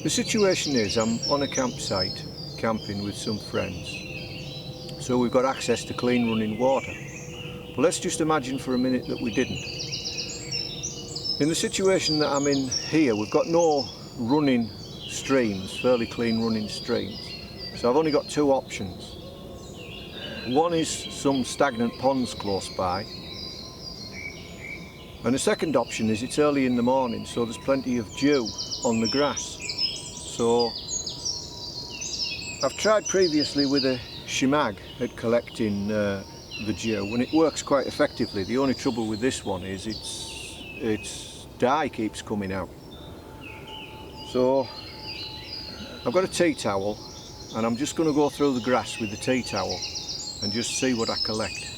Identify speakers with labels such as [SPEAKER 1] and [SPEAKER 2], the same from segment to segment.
[SPEAKER 1] The situation is I'm on a campsite camping with some friends, so we've got access to clean running water. But let's just imagine for a minute that we didn't. In the situation that I'm in here, we've got no running streams, fairly clean running streams, so I've only got two options. One is some stagnant ponds close by, and the second option is it's early in the morning, so there's plenty of dew on the grass. So I've tried previously with a shimag at collecting the dew, and it works quite effectively. The only trouble with this one is its dye keeps coming out. So I've got a tea towel, and I'm just going to go through the grass with the tea towel and just see what I collect.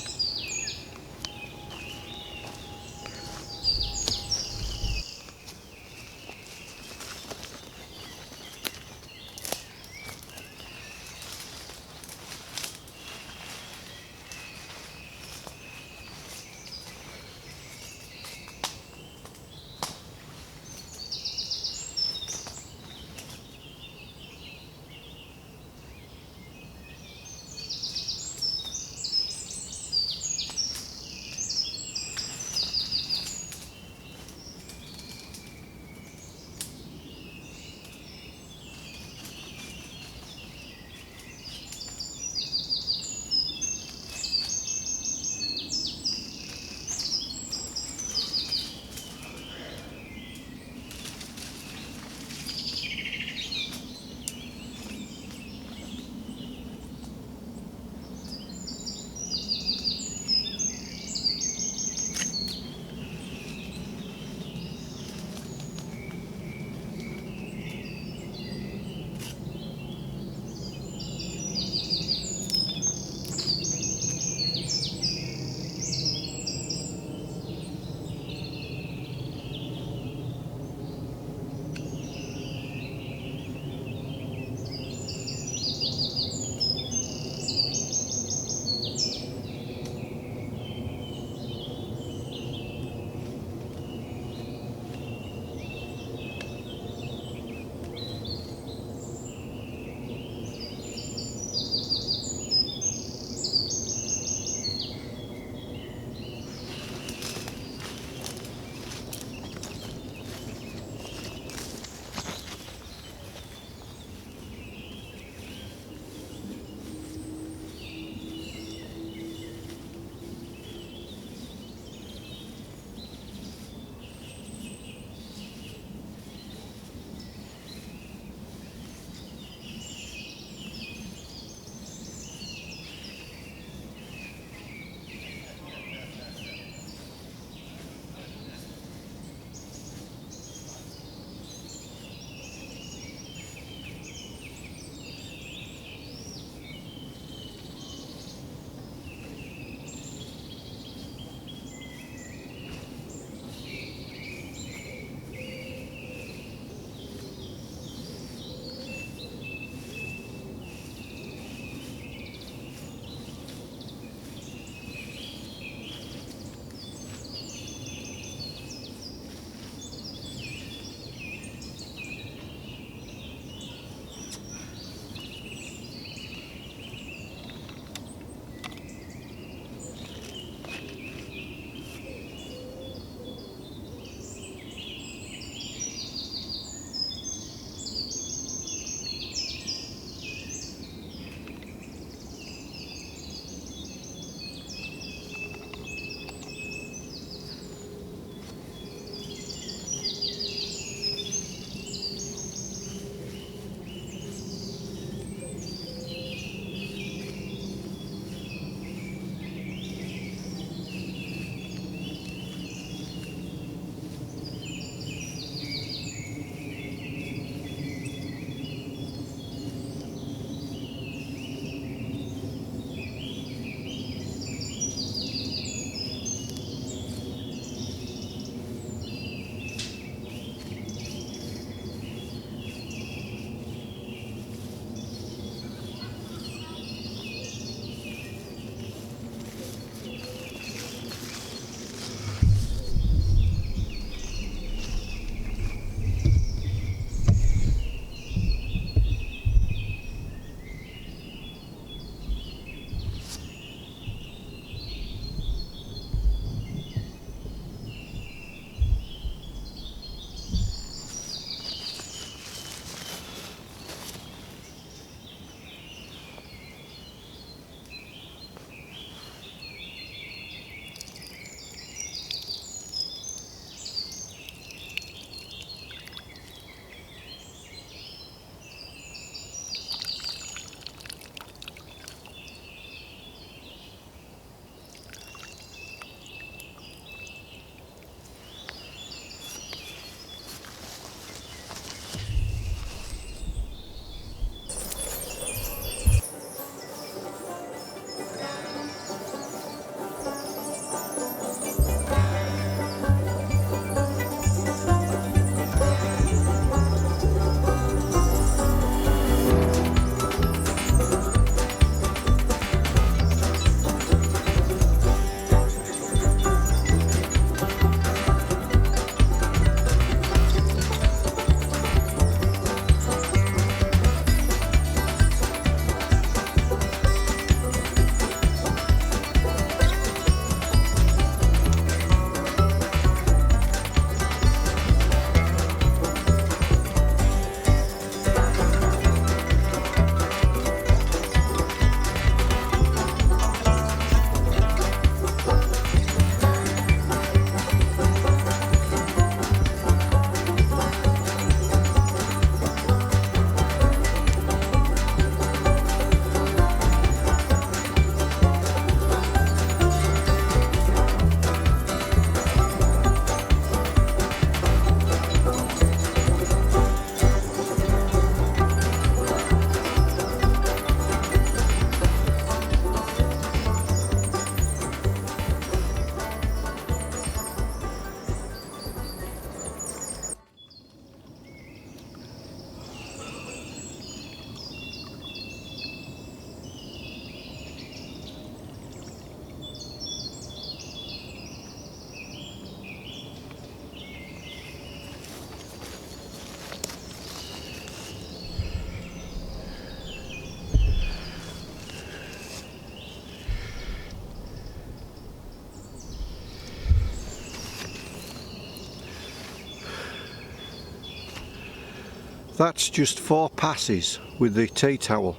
[SPEAKER 1] That's just 4 passes with the tea towel,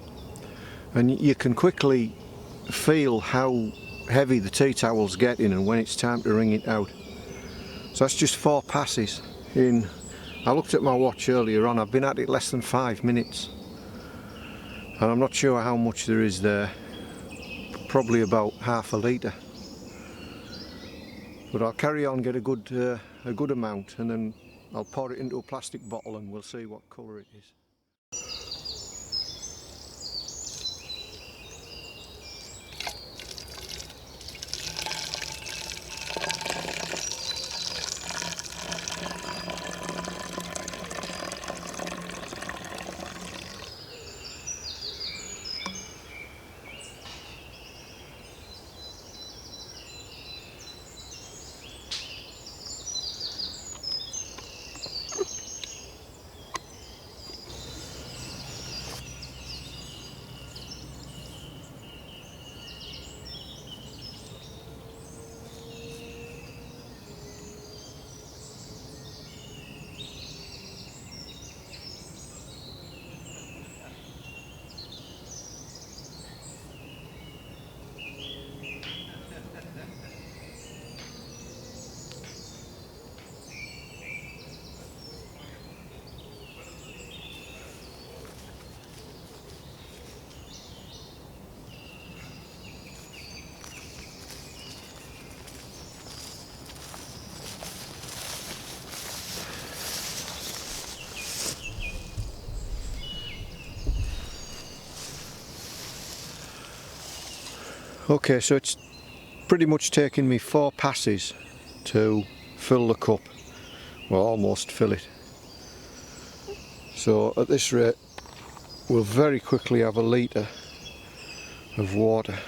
[SPEAKER 1] and you can quickly feel how heavy the tea towel's getting and when it's time to wring it out. So that's just 4 passes in. I looked at my watch earlier on, I've been at it less than 5 minutes, and I'm not sure how much there is there, probably about half a litre. But I'll carry on, get a good amount, and then I'll pour it into a plastic bottle and we'll see what colour it is. Okay, so it's pretty much taken me 4 passes to fill the cup, well, almost fill it. So at this rate we'll very quickly have a litre of water.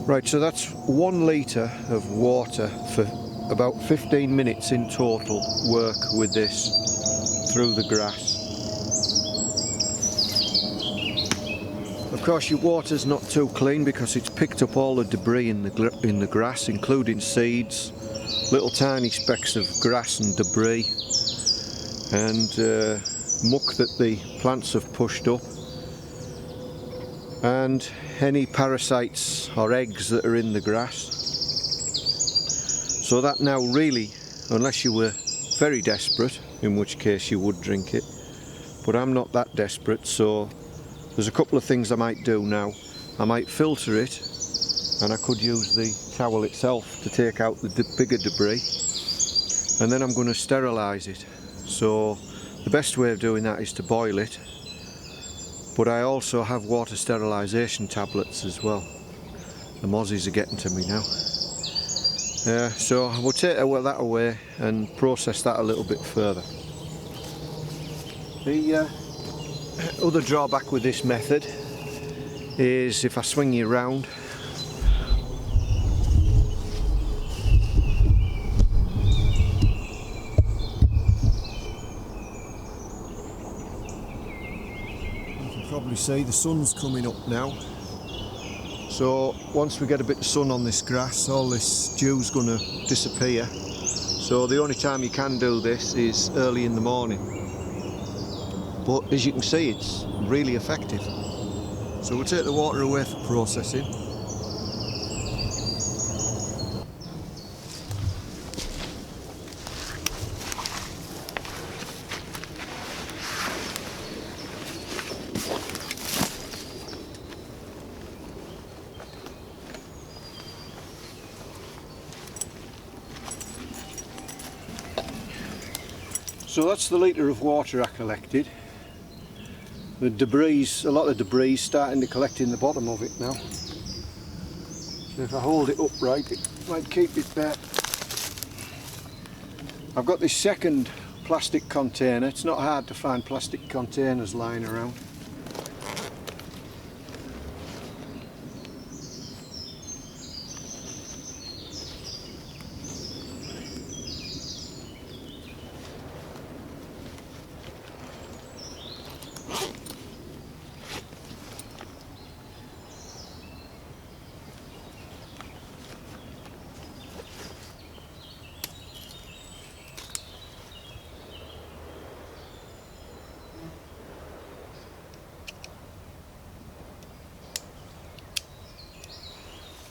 [SPEAKER 1] Right, so that's 1 litre of water for about 15 minutes in total work with this through the grass. Of course your water's not too clean because it's picked up all the debris in the grass, including seeds, little tiny specks of grass and debris, and muck that the plants have pushed up, and any parasites or eggs that are in the grass. So that now really, unless you were very desperate, in which case you would drink it, but I'm not that desperate, so there's a couple of things I might do now. I might filter it, and I could use the towel itself to take out the bigger debris, and then I'm going to sterilise it. So the best way of doing that is to boil it, but I also have water sterilisation tablets as well. The mozzies are getting to me now. So we'll take that away and process that a little bit further. The other drawback with this method is if I swing you round, probably see the sun's coming up now, so once we get a bit of sun on this grass, all this dew's going to disappear. So the only time you can do this is early in the morning, but as you can see it's really effective. So we'll take the water away for processing. So that's the litre of water I collected. The debris, a lot of debris starting to collect in the bottom of it now. So if I hold it upright, it might keep it there. I've got this second plastic container. It's not hard to find plastic containers lying around.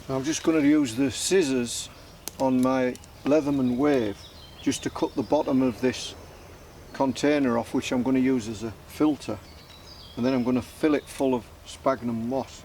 [SPEAKER 1] I'm just going to use the scissors on my Leatherman Wave just to cut the bottom of this container off, which I'm going to use as a filter, and then I'm going to fill it full of sphagnum moss.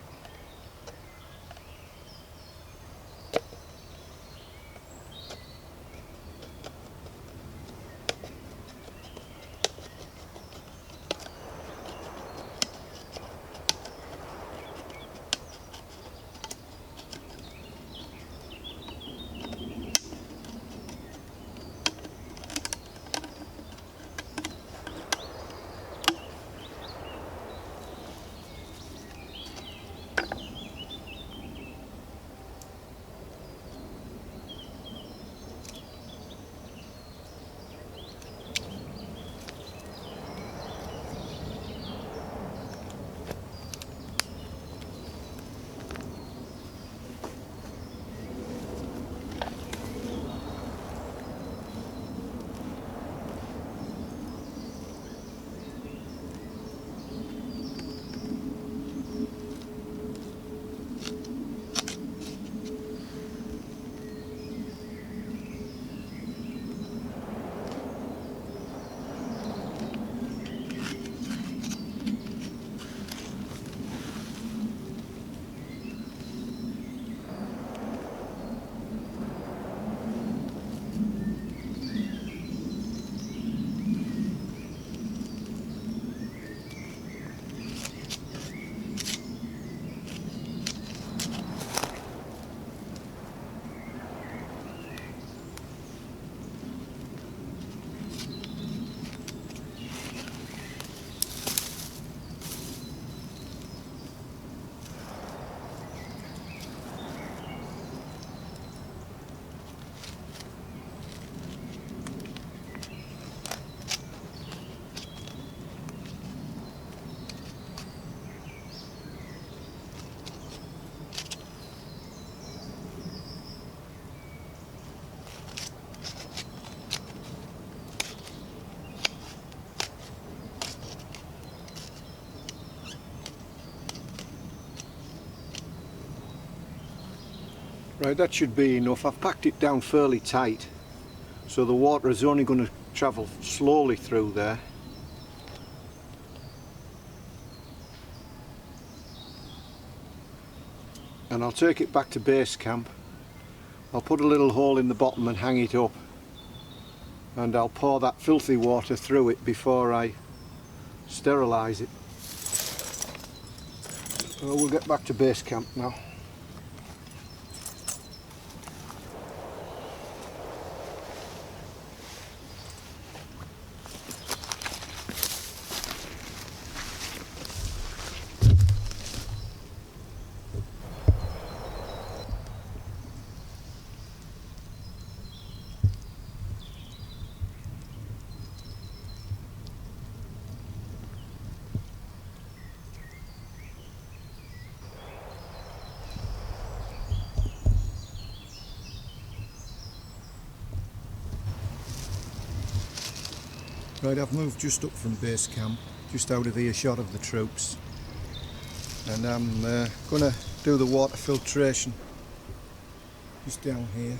[SPEAKER 1] Right, that should be enough. I've packed it down fairly tight, so the water is only going to travel slowly through there. And I'll take it back to base camp. I'll put a little hole in the bottom and hang it up, and I'll pour that filthy water through it before I sterilise it. So we'll get back to base camp now. Right, I've moved just up from base camp, just out of earshot of the troops, and I'm going to do the water filtration just down here.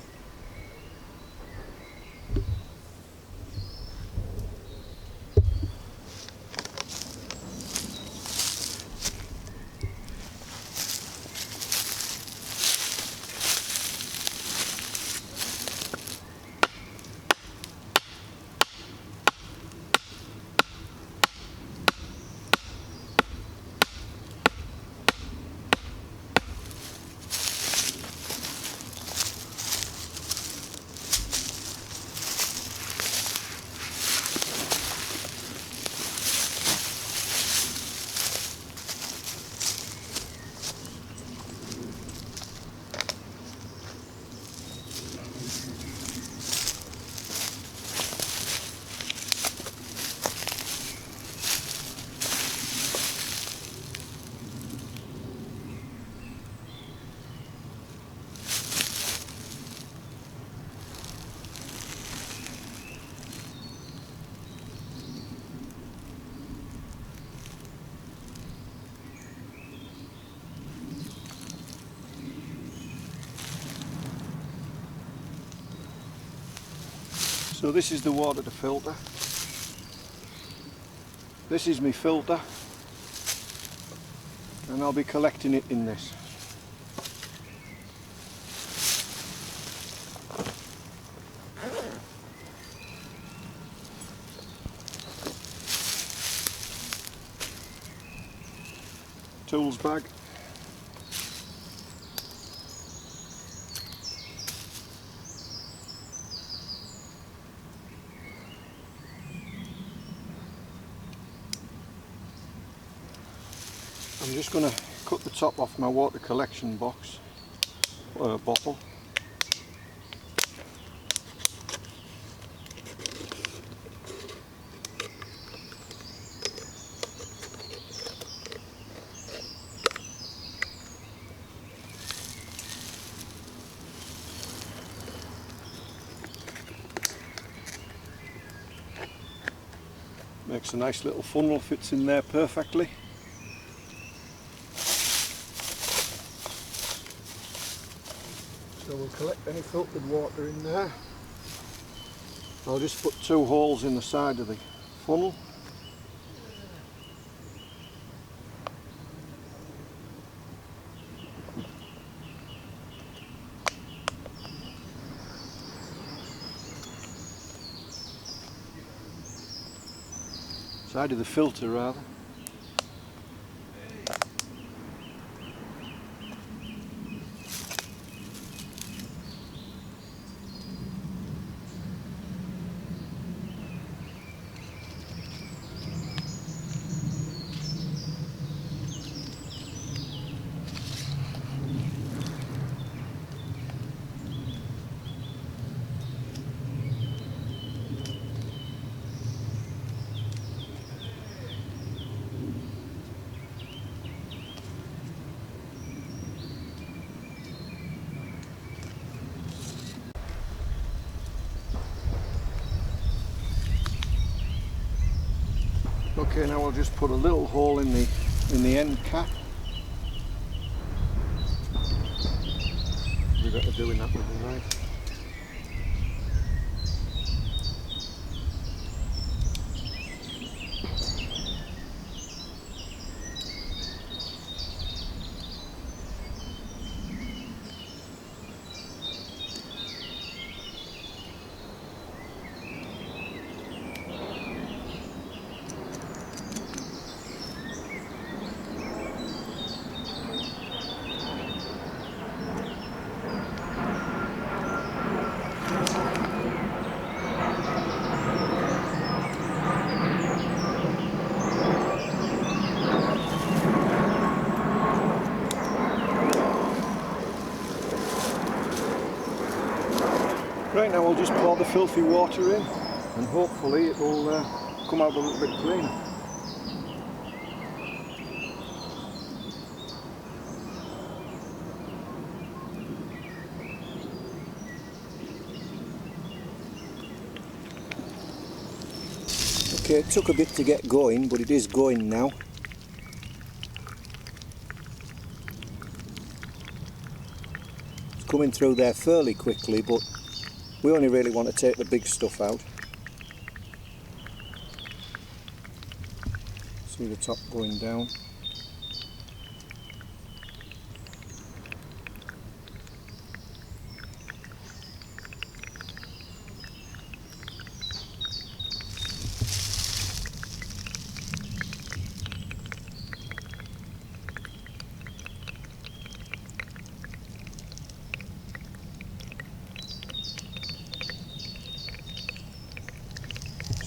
[SPEAKER 1] So this is the water to filter. This is my filter, and I'll be collecting it in this. Tools bag. I'm just going to cut the top off my water collection box, bottle. Makes a nice little funnel, fits in there perfectly. So we'll collect any filtered water in there. I'll just put 2 holes in the side of the funnel. Side of the filter rather. Okay, now I'll just put a little hole in the end cap. We're better doing that with the knife. Right, now we'll just pour the filthy water in and hopefully it will come out a little bit cleaner. Okay, it took a bit to get going, but it is going now. It's coming through there fairly quickly, but we only really want to take the big stuff out. See the top going down.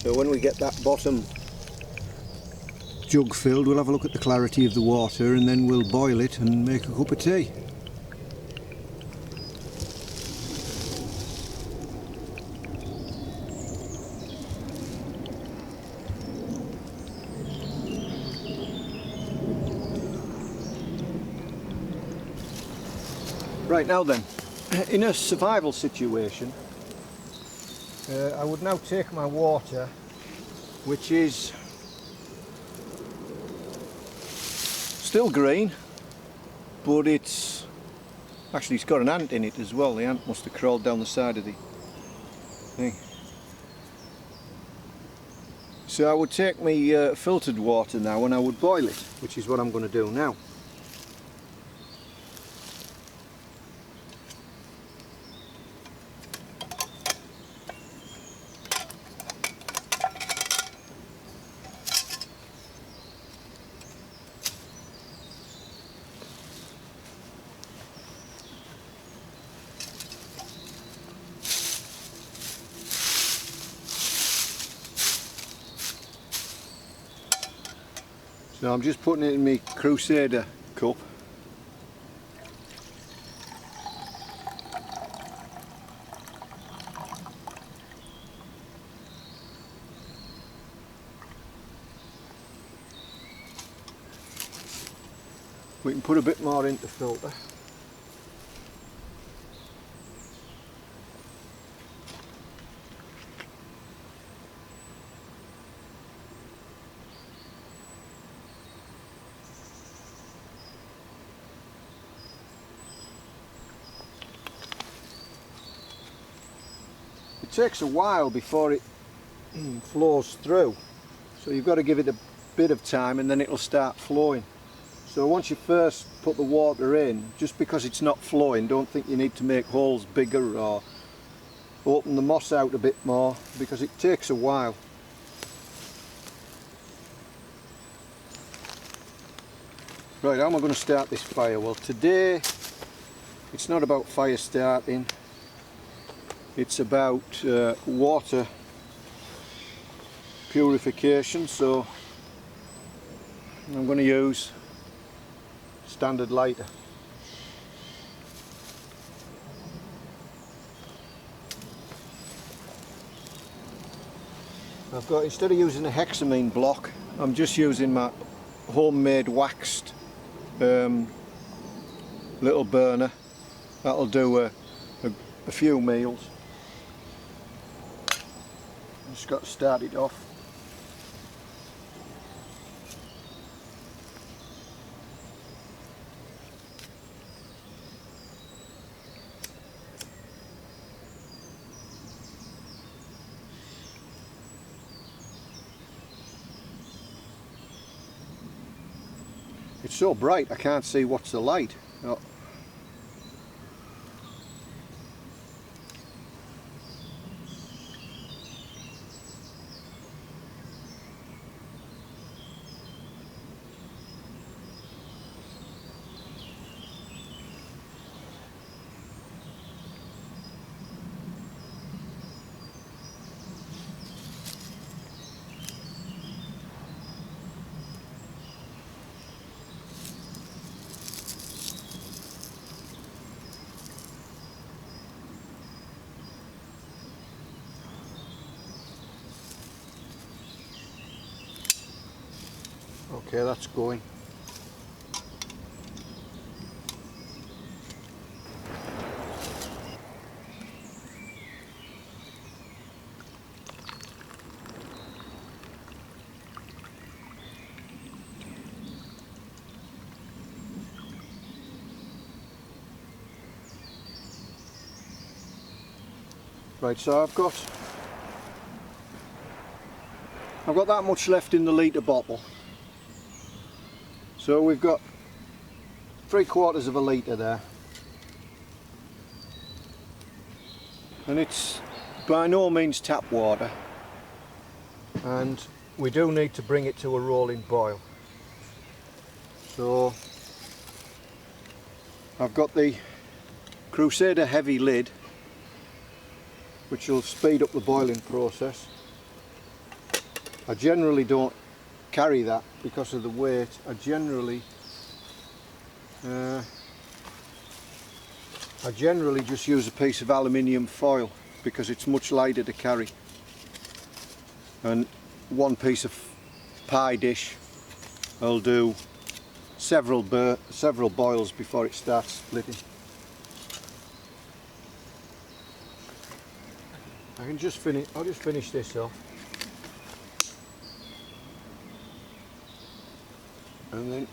[SPEAKER 1] So when we get that bottom jug filled, we'll have a look at the clarity of the water and then we'll boil it and make a cup of tea. Right, now then, in a survival situation, I would now take my water, which is still green, but it's got an ant in it as well. The ant must have crawled down the side of the thing. So I would take my filtered water now and I would boil it, which is what I'm going to do now. So I'm just putting it in my Crusader cup. We can put a bit more into the filter. It takes a while before it flows through, so you've got to give it a bit of time and then it'll start flowing. So once you first put the water in, just because it's not flowing, don't think you need to make holes bigger or open the moss out a bit more, because it takes a while. Right, how am I going to start this fire? Well, today it's not about fire starting, it's about water purification. So I'm going to use standard lighter. I've got, instead of using a hexamine block, I'm just using my homemade waxed little burner. That'll do a few meals. Just got to start it off. It's so bright I can't see what's the light. Oh. Okay, that's going. Right, so I've got that much left in the litre bottle. So we've got 3/4 of a litre there, and it's by no means tap water, and we do need to bring it to a rolling boil. So I've got the Crusader heavy lid, which will speed up the boiling process. I generally don't carry that because of the weight. I generally just use a piece of aluminium foil because it's much lighter to carry, and one piece of pie dish I'll do several boils before it starts splitting. I'll just finish this off, and then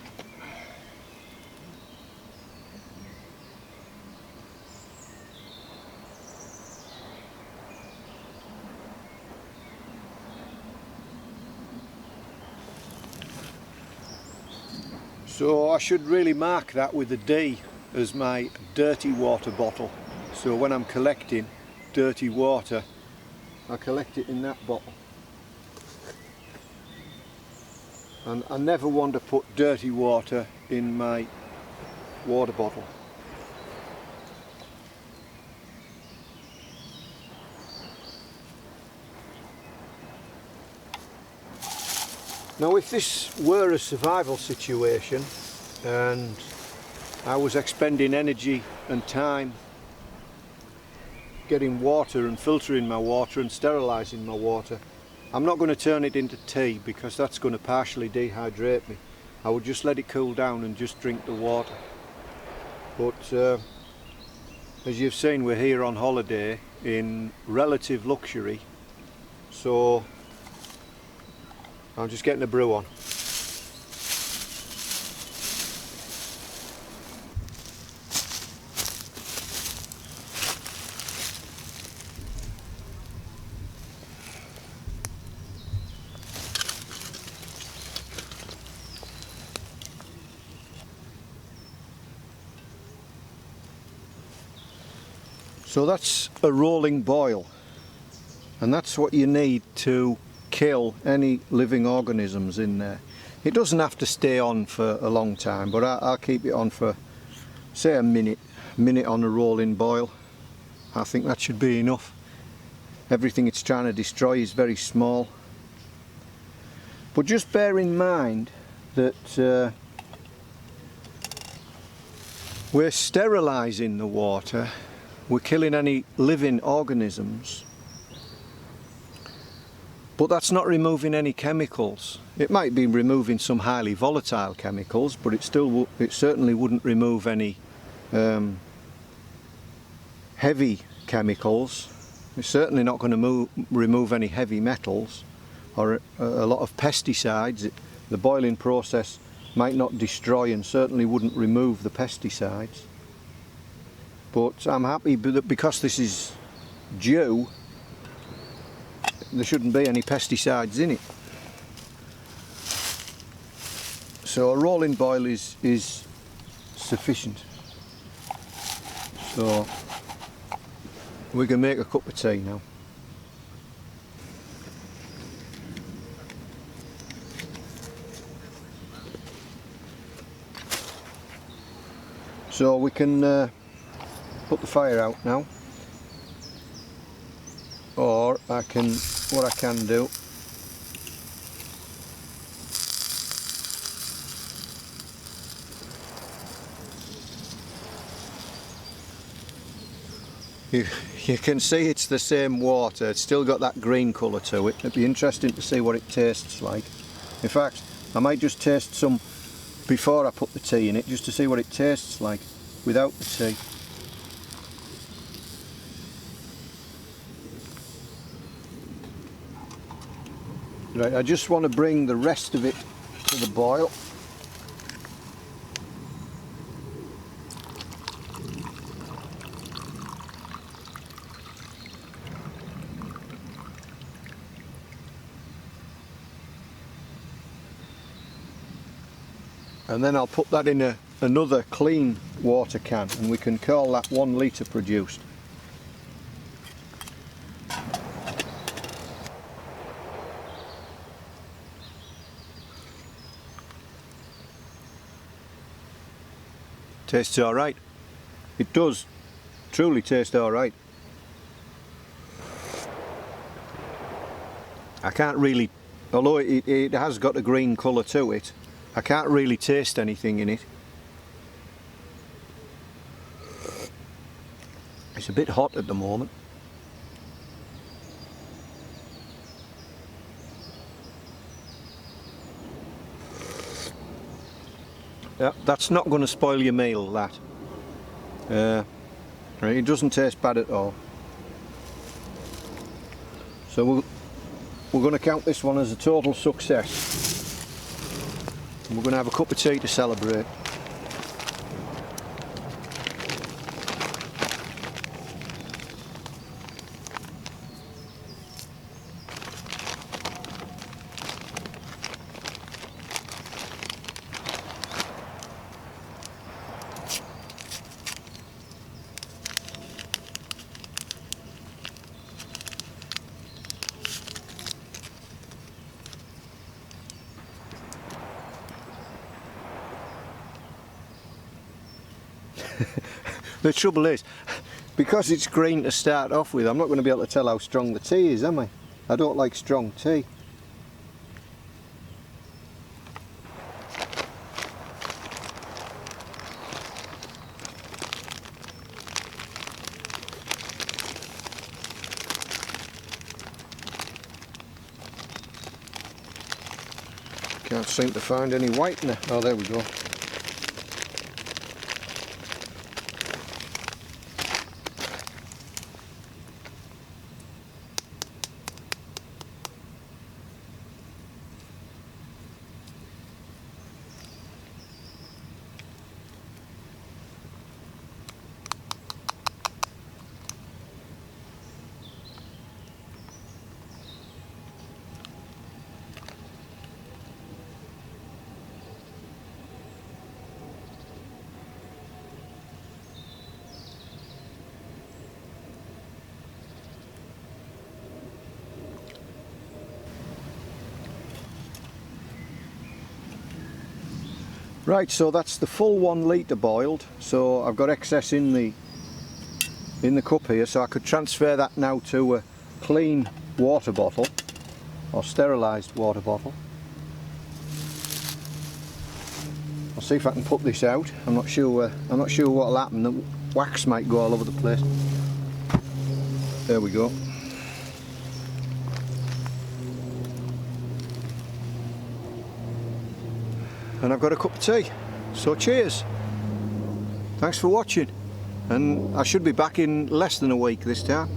[SPEAKER 1] So I should really mark that with a D as my dirty water bottle. So when I'm collecting dirty water, I collect it in that bottle. And I never want to put dirty water in my water bottle. Now if this were a survival situation and I was expending energy and time getting water and filtering my water and sterilising my water, I'm not going to turn it into tea because that's going to partially dehydrate me. I would just let it cool down and just drink the water. But as you've seen, we're here on holiday in relative luxury, so I'm just getting a brew on. So that's a rolling boil, and that's what you need to kill any living organisms in there. It doesn't have to stay on for a long time, but I'll keep it on for say a minute on a rolling boil. I think that should be enough. Everything it's trying to destroy is very small. But just bear in mind that we're sterilising the water. We're killing any living organisms, but that's not removing any chemicals. It might be removing some highly volatile chemicals, but it certainly wouldn't remove any heavy chemicals. It's certainly not going to remove any heavy metals or a lot of pesticides. The boiling process might not destroy and certainly wouldn't remove the pesticides. But I'm happy that because this is dew, there shouldn't be any pesticides in it. So a rolling boil is sufficient. So we can make a cup of tea now. So we can put the fire out now, or what I can do you can see it's the same water. It's still got that green colour to it. It'd be interesting to see what it tastes like. In fact, I might just taste some before I put the tea in it, just to see what it tastes like without the tea. Right, I just want to bring the rest of it to the boil. And then I'll put that in another clean water can, and we can call that 1 litre produced. Tastes alright. It does truly taste alright. I can't really, although it has got a green colour to it, I can't really taste anything in it. It's a bit hot at the moment. Yeah, that's not going to spoil your meal, that. It doesn't taste bad at all. So we're going to count this one as a total success. And we're going to have a cup of tea to celebrate. The trouble is, because it's green to start off with, I'm not going to be able to tell how strong the tea is, am I? I don't like strong tea. Can't seem to find any whitener. Oh, there we go. Right, so that's the full 1 litre boiled, so I've got excess in the cup here, so I could transfer that now to a clean water bottle or sterilised water bottle. I'll see if I can put this out. I'm not sure what'll happen. The wax might go all over the place. There we go. And I've got a cup of tea, so cheers. Thanks for watching, and I should be back in less than a week this time.